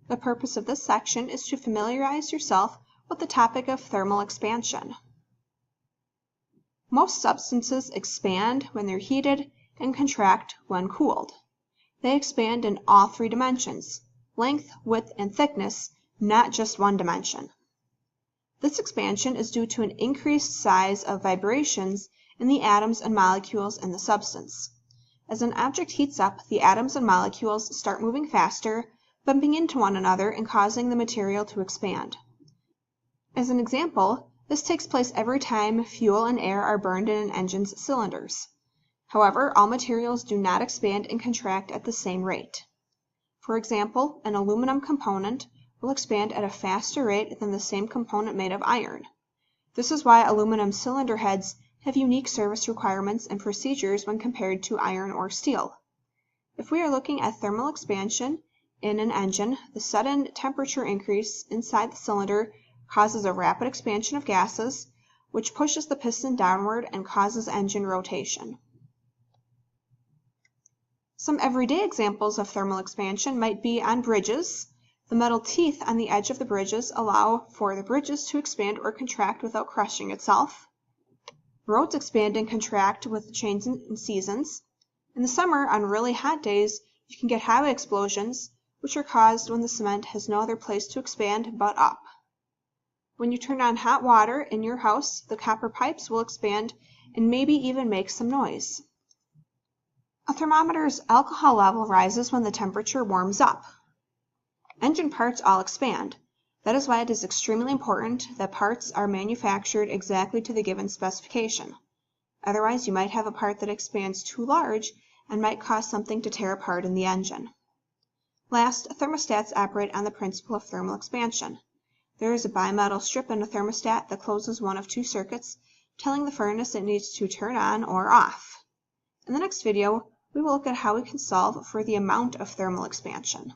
The purpose of this section is to familiarize yourself with the topic of thermal expansion. Most substances expand when they're heated and contract when cooled. They expand in all three dimensions: length, width, and thickness, not just one dimension. This expansion is due to an increased size of vibrations in the atoms and molecules in the substance. As an object heats up, the atoms and molecules start moving faster, bumping into one another and causing the material to expand. As an example, this takes place every time fuel and air are burned in an engine's cylinders. However, all materials do not expand and contract at the same rate. For example, an aluminum component will expand at a faster rate than the same component made of iron. This is why aluminum cylinder heads have unique service requirements and procedures when compared to iron or steel. If we are looking at thermal expansion in an engine, the sudden temperature increase inside the cylinder causes a rapid expansion of gases, which pushes the piston downward and causes engine rotation. Some everyday examples of thermal expansion might be on bridges. The metal teeth on the edge of the bridges allow for the bridges to expand or contract without crushing itself. Roads expand and contract with change in seasons. In the summer, on really hot days, you can get highway explosions, which are caused when the cement has no other place to expand but up. When you turn on hot water in your house, the copper pipes will expand and maybe even make some noise. A thermometer's alcohol level rises when the temperature warms up. Engine parts all expand. That is why it is extremely important that parts are manufactured exactly to the given specification. Otherwise, you might have a part that expands too large and might cause something to tear apart in the engine. Last, thermostats operate on the principle of thermal expansion. There is a bimetal strip in a thermostat that closes one of two circuits, telling the furnace it needs to turn on or off. In the next video, we will look at how we can solve for the amount of thermal expansion.